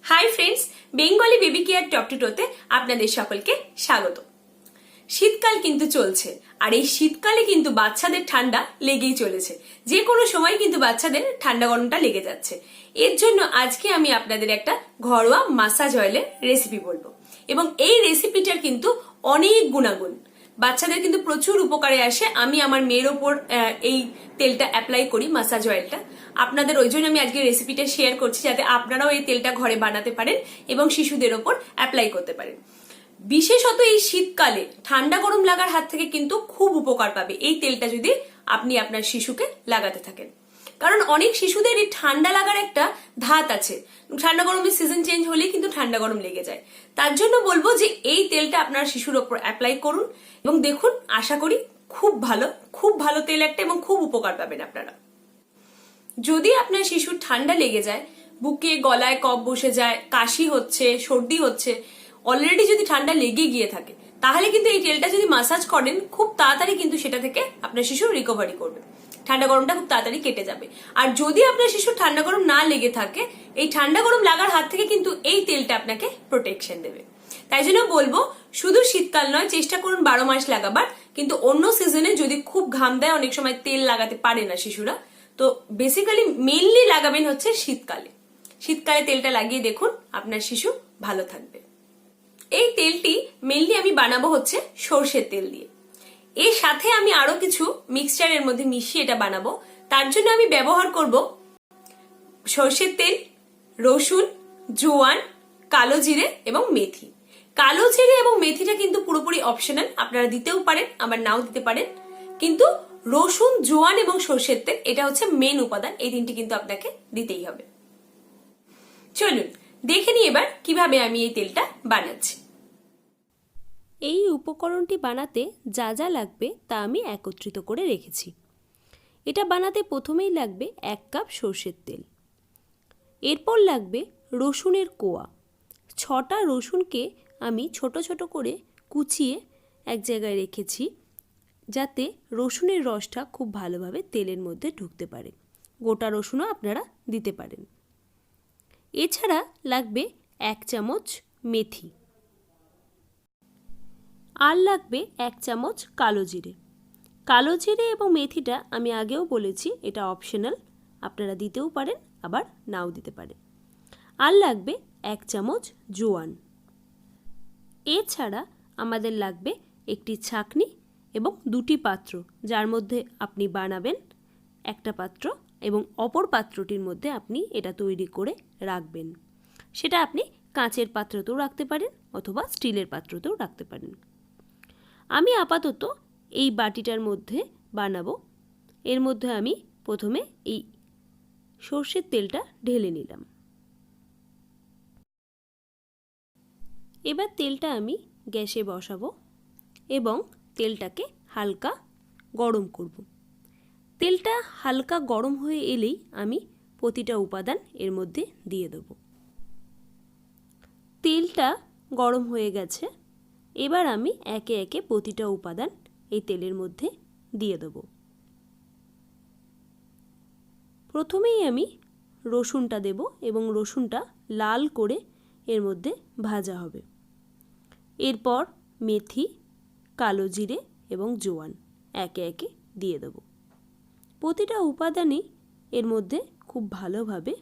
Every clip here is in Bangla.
High friends, Bengali baby care top to টোতে আপনাদের সকলকে স্বাগত। শীতকাল কিন্তু চলছে, আর এই শীতকালে কিন্তু বাচ্চাদের ঠান্ডা লেগেই চলেছে। যে কোনো সময় কিন্তু বাচ্চাদের ঠান্ডা গরমটা লেগে যাচ্ছে। এর জন্য আজকে আমি আপনাদের একটা ঘরোয়া মাসাজ অয়েলের রেসিপি বলবো, এবং এই রেসিপিটার কিন্তু অনেক গুণাগুণ, বাচ্চাদের কিন্তু প্রচুর উপকারে আসে। আমি আমার মেয়ের ওপর এই তেলটা অ্যাপ্লাই করি, মাসাজ অয়েলটা। আপনাদের ওই জন্য আমি আজকে রেসিপিটা শেয়ার করছি, যাতে আপনারাও এই তেলটা ঘরে বানাতে পারেন এবং শিশুদের ওপর অ্যাপ্লাই করতে পারেন। বিশেষত এই শীতকালে ঠান্ডা গরম লাগার হাত থেকে কিন্তু খুব উপকার পাবে এই তেলটা যদি আপনি আপনার শিশুকে লাগাতে থাকেন। কারণ অনেক শিশুদের এই ঠান্ডা লাগার একটা ধাত আছে, ঠান্ডা গরমের সিজন চেঞ্জ হলেই কিন্তু ঠান্ডা গরম লেগে যায়। তার জন্য বলবো যে এই তেলটা আপনার শিশুর ওপর অ্যাপ্লাই করুন এবং দেখুন, আশা করি খুব ভালো তেল একটা, এবং খুব উপকার পাবেন আপনারা। যদি আপনার শিশুর ঠান্ডা লেগে যায়, বুকে গলায় কফ বসে যায়, কাশি হচ্ছে, সর্দি হচ্ছে, অলরেডি যদি ঠান্ডা লেগে গিয়ে থাকে, তাহলে কিন্তু এই তেলটা যদি মাসাজ করেন, খুব তাড়াতাড়ি কিন্তু সেটা থেকে আপনার শিশু রিকভারি করবে, ঠান্ডা গরমটা খুব তাড়াতাড়ি কেটে যাবে। আর যদি আপনার শিশুর ঠান্ডা গরম না লেগে থাকে, এই ঠান্ডা গরম লাগার হাত থেকে কিন্তু এই তেলটা আপনাকে প্রোটেকশন দেবে। তাই জন্য বলবো, শুধু শীতকাল নয়, চেষ্টা করুন 12 মাস লাগাবার। কিন্তু অন্য সিজনে যদি খুব ঘাম দেয়, অনেক সময় তেল লাগাতে পারে না শিশুরা, তো বেসিক্যালি মেইনলি লাগাবেন হচ্ছে শীতকালে। শীতকালে তেলটা লাগিয়ে দেখুন, আপনার শিশু ভালো থাকবে। এই তেলটি মেইনলি আমি বানাবো হচ্ছে সর্ষের তেল দিয়ে। এর সাথে আমি আরো কিছু মিক্সচারের মধ্যে মিশিয়ে এটা বানাবো। তার জন্য আমি ব্যবহার করব সর্ষের তেল, রসুন, জোয়ান, কালো জিরে এবং মেথি। কালো জিরে এবং মেথিটা কিন্তু পুরোপুরি অপশনাল, আপনারা দিতেও পারেন, আবার নাও দিতে পারেন। কিন্তু রসুন, জোয়ান এবং সর্ষের তেল, এটা হচ্ছে মেন উপাদান। এই তিনটি কিন্তু আপনাকে দিতেই হবে। চলুন দেখে নিই এবার কিভাবে আমি এই তেলটা বানাচ্ছি। এই উপকরণটি বানাতে যা যা লাগবে তা আমি একত্রিত করে রেখেছি। এটা বানাতে প্রথমেই লাগবে 1 কাপ সর্ষের তেল। এরপর লাগবে রসুনের কোয়া। 6টা রসুনকে আমি ছোট ছোট করে কুচিয়ে এক জায়গায় রেখেছি, যাতে রসুনের রসটা খুব ভালোভাবে তেলের মধ্যে ঢুকতে পারে। গোটা রসুনও আপনারা দিতে পারেন। এছাড়া লাগবে 1 চামচ মেথি, আর লাগবে 1 চামচ কালো জিরে। কালো জিরে এবং মেথিটা আমি আগেও বলেছি, এটা অপশনাল, আপনারা দিতেও পারেন, আবার নাও দিতে পারেন। আর লাগবে 1 চামচ জোয়ান। এছাড়া আমাদের লাগবে একটি ছাঁকনি এবং 2টি পাত্র, যার মধ্যে আপনি বানাবেন একটা পাত্র, এবং অপর পাত্রটির মধ্যে আপনি এটা তৈরি করে রাখবেন। সেটা আপনি কাঁচের পাত্রতেও রাখতে পারেন অথবা স্টিলের পাত্রতেও রাখতে পারেন। আমি আপাতত এই বাটিটার মধ্যে বানাবো। এর মধ্যে আমি প্রথমে এই সর্ষের তেলটা ঢেলে নিলাম। এবার তেলটা আমি গ্যাসে বসাবো এবং তেলটাকে হালকা গরম করব। তেলটা হালকা গরম হয়ে এলেই আমি প্রতিটা উপাদান এর মধ্যে দিয়ে দেব। তেলটা গরম হয়ে গেছে, এবার আমি একে একে প্রতিটা উপাদান এই তেলের মধ্যে দিয়ে দেব। প্রথমেই আমি রসুনটা দেব, এবং রসুনটা লাল করে এর মধ্যে ভাজা হবে। এরপর মেথি, কালো জিরে এবং জোয়ান একে একে দিয়ে দেব। প্রতিটা উপাদানই এর মধ্যে খুব ভালোভাবে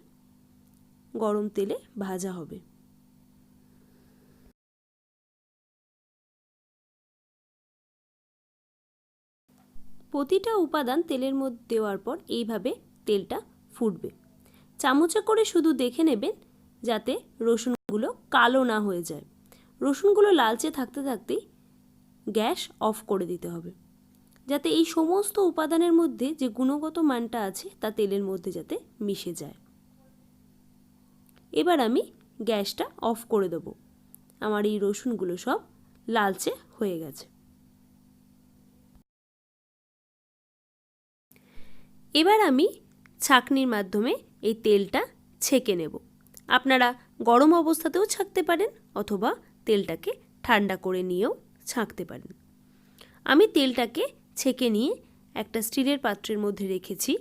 গরম তেলে ভাজা হবে। প্রতিটা উপাদান তেলের মধ্যে দেওয়ার পর এইভাবে তেলটা ফুটবে। চামচে করে শুধু দেখে নেবেন যাতে রসুনগুলো কালো না হয়ে যায়। রসুনগুলো লালচে থাকতে থাকতেই গ্যাস অফ করে দিতে হবে, যাতে এই সমস্ত উপাদানের মধ্যে যে গুণগত মানটা আছে তা তেলের মধ্যে যাতে মিশে যায়। এবার আমি গ্যাসটা অফ করে দেব। আমার এই রসুনগুলো সব লালচে হয়ে গেছে। এবার আমি ছাঁকনির মাধ্যমে এই তেলটা ছেঁকে নেব। আপনারা গরম অবস্থাতেও ছাঁকতে পারেন অথবা তেলটাকে ঠান্ডা করে নিয়েও ছাঁকতে পারেন। আমি তেলটাকে ছেঁকে নিয়ে একটা স্টিলের পাত্রের মধ্যে রেখেছি।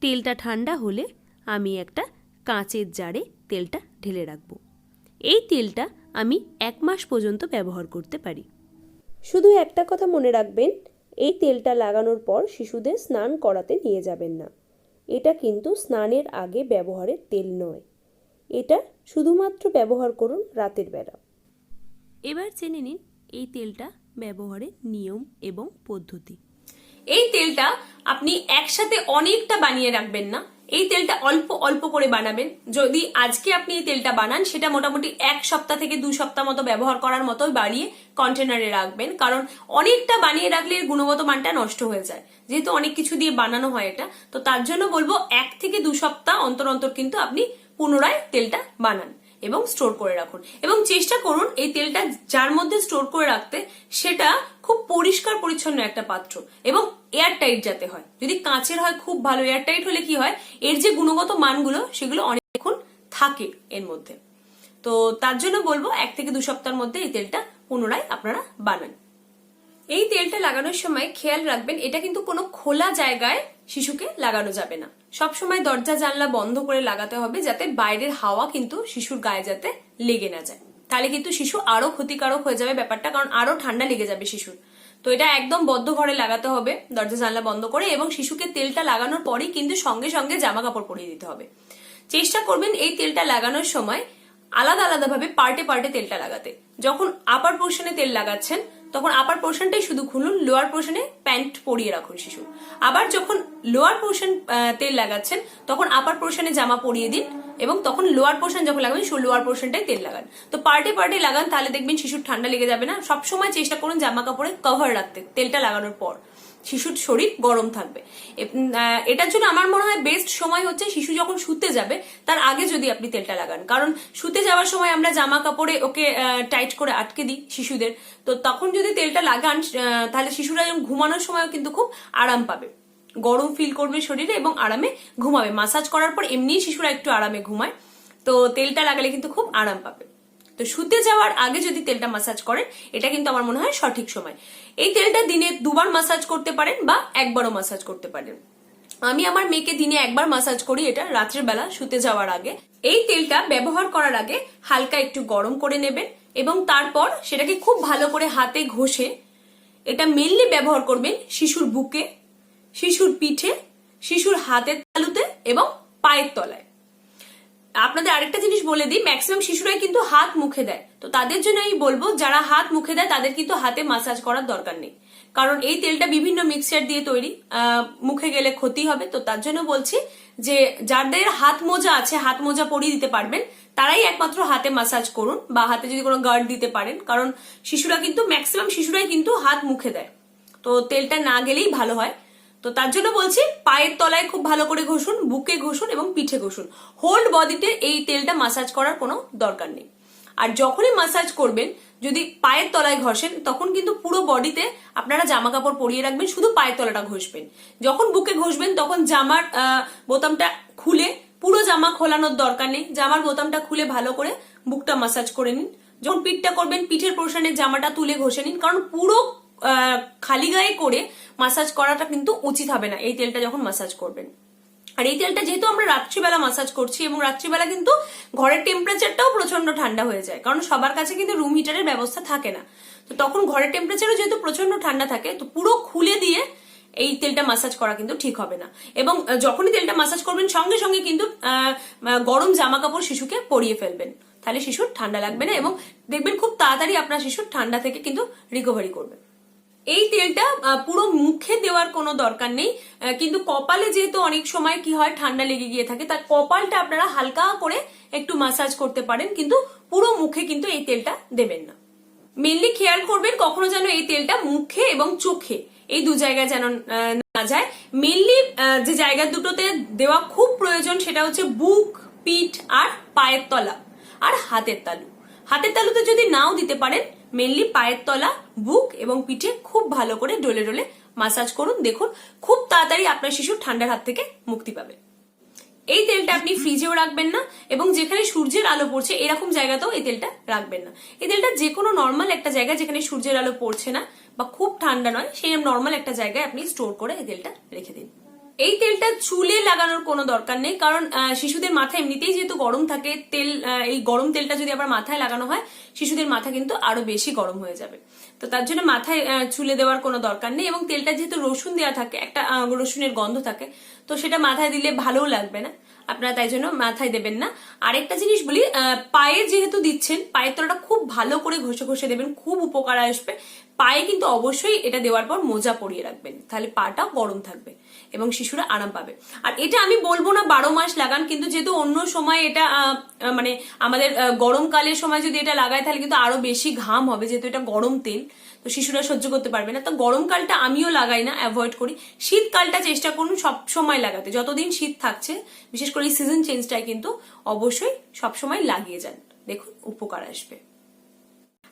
তেলটা ঠান্ডা হলে আমি একটা কাঁচের জারে তেলটা ঢেলে রাখব। এই তেলটা আমি 1 মাস পর্যন্ত ব্যবহার করতে পারি। শুধু একটা কথা মনে রাখবেন, এই তেলটা লাগানোর পর শিশুদের স্নান করাতে নিয়ে যাবেন না। এটা কিন্তু স্নানের আগে ব্যবহারের তেল নয়। এটা শুধুমাত্র ব্যবহার করুন রাতের বেলা। এবার জেনে নিন এই তেলটা ব্যবহারের নিয়ম এবং পদ্ধতি। এই তেলটা আপনি একসাথে অনেকটা বানিয়ে রাখবেন না, এই তেলটা অল্প অল্প করে বানাবেন। যদি আজকে আপনি এই তেলটা বানান, সেটা মোটামুটি 1 সপ্তাহ থেকে 2 সপ্তাহ মতো ব্যবহার করার মতোই বাড়িয়ে কন্টেনারে রাখবেন, কারণ অনেকটা বানিয়ে রাখলে এর গুণগত মানটা নষ্ট হয়ে যায়, যেহেতু অনেক কিছু দিয়ে বানানো হয় এটা। তো তার জন্য বলবো 1 থেকে 2 সপ্তাহ অন্তর অন্তর কিন্তু আপনি পুনরায় তেলটা বানান এবং স্টোর করে রাখুন। এবং চেষ্টা করুন এই তেলটা যার মধ্যে স্টোর করে রাখতে সেটা খুব পরিষ্কার পরিচ্ছন্ন একটা পাত্র এবং এয়ারটাইট যাতে হয়। যদি কাঁচের হয় খুব ভালো, এয়ারটাইট হলে কি হয়, এর যে গুণগত মানগুলো সেগুলো অনেকক্ষণ থাকে এর মধ্যে। তো তার জন্য বলবো 1 থেকে 2 সপ্তাহের মধ্যে এই তেলটা পুনরায় আপনারা বানান। এই তেলটা লাগানোর সময় খেয়াল রাখবেন, এটা কিন্তু কোনো খোলা জায়গায় শিশুকে লাগানো যাবে না। সবসময় দরজা জানলা বন্ধ করে লাগাতে হবে, যাতে বাইরের হাওয়া কিন্তু শিশুর গায়ে যাতে লেগে না যায়। তাহলে কিন্তু শিশু আরো ক্ষতিকারক হয়ে যাবে ব্যাপারটা, কারণ আরো ঠান্ডা লেগে যাবে শিশুর। তো এটা একদম বদ্ধ ঘরে লাগাতে হবে, দরজা জানলা বন্ধ করে। এবং শিশুকে তেলটা লাগানোর পরেই কিন্তু সঙ্গে সঙ্গে জামা কাপড় পরিয়ে দিতে হবে। চেষ্টা করবেন এই তেলটা লাগানোর সময় আলাদা আলাদা ভাবে পার্টে পার্টে তেলটা লাগাতে। যখন আপার পোর্শনে তেল লাগাচ্ছেন তখন আপার পোর্শনটাই শুধু খুলুন, লোয়ার পোর্শনে প্যান্ট পরিয়ে রাখুন শিশু। আবার যখন লোয়ার পোর্শন তেল লাগাচ্ছেন তখন আপার পোর্শনে জামা পরিয়ে দিন, এবং তখন লোয়ার পোর্শন যখন লাগাবেন লোয়ার পোর্শনটাই তেল লাগান। তো পার্টে পার্টে লাগান, তাহলে দেখবেন শিশুর ঠান্ডা লেগে যাবে না। সবসময় চেষ্টা করুন জামা কাপড়ে কভার রাখতে তেলটা লাগানোর পর, শিশুর শরীর গরম থাকবে। এটার জন্য আমার মনে হয় বেস্ট সময় হচ্ছে শিশু যখন শুতে যাবে তার আগে যদি আপনি তেলটা লাগান, কারণ শুতে যাওয়ার সময় আমরা জামা কাপড়ে ওকে টাইট করে আটকে দিই শিশুদের। তো তখন যদি তেলটা লাগান তাহলে শিশুরা যখন ঘুমানোর সময় কিন্তু খুব আরাম পাবে, গরম ফিল করবে শরীরে এবং আরামে ঘুমাবে। মাসাজ করার পর এমনিই শিশুরা একটু আরামে ঘুমায়, তো তেলটা লাগালে কিন্তু খুব আরাম পাবে। তো শুতে যাওয়ার আগে যদি তেলটা মাসাজ করেন এটা কিন্তু আমার মনে হয় সঠিক সময়। এই তেলটা দিনে 2 বার মাসাজ করতে পারেন বা 1 বারও মাসাজ করতে পারেন। আমি আমার মেয়েকে দিনে 1 বার মাসাজ করি, এটা রাত্রের বেলা শুতে যাওয়ার আগে। এই তেলটা ব্যবহার করার আগে হালকা একটু গরম করে নেবেন এবং তারপর সেটাকে খুব ভালো করে হাতে ঘষে, এটা মেনলি ব্যবহার করবেন শিশুর বুকে, শিশুর পিঠে, শিশুর হাতের তালুতে এবং পায়ের তলায়। আপনাদের আরেকটা জিনিস বলে দিই, ম্যাক্সিমাম শিশুরাই কিন্তু হাত মুখে দেয়। তো তাদের জন্য আমি বলবো যারা হাত মুখে দেয় তাদের কিন্তু হাতে মাসাজ করার দরকার নেই, কারণ এই তেলটা বিভিন্ন মিক্সচার দিয়ে তৈরি, মুখে গেলে ক্ষতি হবে। তো তার জন্য বলছি যে যাদের হাত মোজা আছে, হাত মোজা পরিয়ে দিতে পারবেন, তারাই একমাত্র হাতে মাসাজ করুন, বা হাতে যদি কোনো গার্ড দিতে পারেন, কারণ শিশুরা কিন্তু ম্যাক্সিমাম শিশুরাই কিন্তু হাত মুখে দেয়। তো তেলটা না গেলেই ভালো হয়। তো তার জন্য বলছি পায়ের তলায় খুব ভালো করে ঘষুন, বুকে ঘষুন এবং পিঠে ঘষুন। হোল্ড বডিতে এই তেলটা মাসাজ করার কোনো দরকার নেই। আর যখনই মাসাজ করবেন যদি পায়ের তলায় ঘষেন তখন কিন্তু পুরো বডিতে আপনারা জামা কাপড় পরিয়ে রাখবেন, শুধু পায়ের তলাটা ঘষবেন। যখন বুকে ঘষবেন তখন জামার বোতামটা খুলে, পুরো জামা খোলানোর দরকার নেই, জামার বোতামটা খুলে ভালো করে বুকটা মাসাজ করে নিন। যখন পিঠটা করবেন পিঠের পোর্শনের জামাটা তুলে ঘষে নিন, কারণ পুরো খালি গায়ে করে মাসাজ করাটা কিন্তু উচিত হবে না এই তেলটা যখন মাসাজ করবেন। আর এই তেলটা যেহেতু আমরা রাত্রিবেলা মাসাজ করছি এবং রাত্রিবেলা কিন্তু ঘরের টেম্পারেচারটাও প্রচন্ড ঠান্ডা হয়ে যায়, কারণ সবার কাছে কিন্তু রুম হিটারের ব্যবস্থা থাকে না। তো তখন ঘরের টেম্পারেচারও যেহেতু প্রচন্ড ঠান্ডা থাকে, তো পুরো খুলে দিয়ে এই তেলটা মাসাজ করা কিন্তু ঠিক হবে না। এবং যখনই তেলটা মাসাজ করবেন সঙ্গে সঙ্গে কিন্তু গরম জামা কাপড় শিশুকে পরিয়ে ফেলবেন, তাহলে শিশুর ঠান্ডা লাগবে না এবং দেখবেন খুব তাড়াতাড়ি আপনার শিশুর ঠান্ডা থেকে কিন্তু রিকভারি করবে। এই তেলটা পুরো মুখে দেওয়ার কোনো দরকার নেই, কিন্তু কপালে যেহেতু অনেক সময় কি হয় ঠান্ডা লেগে গিয়ে থাকে, তার কপালটা আপনারা হালকা করে একটু মাসাজ করতে পারেন, কিন্তু পুরো মুখে কিন্তু এই তেলটা দেবেন না। মেনলি খেয়াল করবেন কখনো যেন এই তেলটা মুখে এবং চোখে এই 2 জায়গায় যেন না যায়। মেনলি যে জায়গা দুটোতে দেওয়া খুব প্রয়োজন সেটা হচ্ছে বুক, পিঠ আর পায়ের তলা আর হাতের তালু। হাতের তালুতে যদি নাও দিতে পারেন, মেনলি পায়ের তলা, বুক এবং পিঠে খুব ভালো করে ডলে ডলে মাসাজ করুন। দেখুন খুব তাড়াতাড়ি আপনার শিশু ঠান্ডার হাত থেকে মুক্তি পাবে। এই তেলটা আপনি ফ্রিজেও রাখবেন না এবং যেখানে সূর্যের আলো পড়ছে এরকম জায়গাতেও এই তেলটা রাখবেন না। এই তেলটা যে কোনো নর্মাল একটা জায়গা যেখানে সূর্যের আলো পড়ছে না বা খুব ঠান্ডা নয়, সেই নর্মাল একটা জায়গায় আপনি স্টোর করে এই তেলটা রেখে দিন। এই তেলটা চুলে লাগানোর কোনো দরকার নেই, কারণ শিশুদের মাথা এমনিতেই যেহেতু গরম থাকে, এই গরম তেলটা যদি আবার মাথায় লাগানো হয় শিশুদের মাথা কিন্তু আরো বেশি গরম হয়ে যাবে। তো তার জন্য মাথায় চুলে দেওয়ার কোনো দরকার নেই। এবং তেলটা যেহেতু রসুন দেওয়া থাকে, একটা রসুনের গন্ধ থাকে, তো সেটা মাথায় দিলে ভালোও লাগবে না, আপনারা তাই জন্য মাথায় দেবেন না। আরেকটা জিনিস বলি, পায়ে যেহেতু দিচ্ছেন, পায়ের তলাটা খুব ভালো করে ঘষে ঘষে দেবেন, খুব উপকার আসবে। পায়ে কিন্তু অবশ্যই এটা দেওয়ার পর মোজা পরিয়ে রাখবেন, তাহলে পাটা গরম থাকবে এবং শিশুরা আরাম পাবে। আর এটা আমি বলবো না 12 মাস লাগান, কিন্তু যেহেতু অন্য সময় এটা মানে আমাদের গরমকালের সময় যদি এটা লাগায় তাহলে কিন্তু আরো বেশি ঘাম হবে, যেহেতু এটা গরম তেল, তো শিশুরা সহ্য করতে পারবে না। তো গরমকালটা আমিও লাগাই না, অ্যাভয়েড করি। শীতকালটা চেষ্টা করুন সব সময় লাগাতে, যতদিন শীত থাকছে, বিশেষ করে এই সিজন চেঞ্জটাই কিন্তু অবশ্যই সবসময় লাগিয়ে যান, দেখুন উপকার আসবে।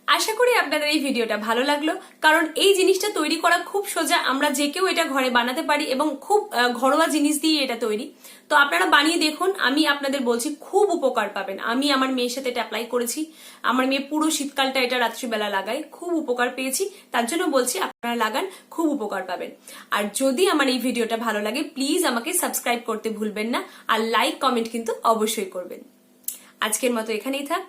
আশা করি আপনাদের এই ভিডিওটা ভালো লাগলো, কারণ এই জিনিসটা তৈরি করা খুব সোজা, আমরা যে কেউ এটা ঘরে বানাতে পারি এবং খুব ঘরোয়া জিনিস দিয়ে এটা তৈরি। তো আপনারা বানিয়ে দেখুন, আমি আপনাদের বলছি খুব উপকার পাবেন। আমি আমার মেয়ের সাথে এটা অ্যাপ্লাই করেছি, আমার মেয়ে পুরো শীতকালটা এটা রাত্রিবেলা লাগায়, খুব উপকার পেয়েছি, তার জন্য বলছি আপনারা লাগান, খুব উপকার পাবেন। আর যদি আমার এই ভিডিওটা ভালো লাগে প্লিজ আমাকে সাবস্ক্রাইব করতে ভুলবেন না, আর লাইক কমেন্ট কিন্তু অবশ্যই করবেন। আজকের মতো এখানেই থাক,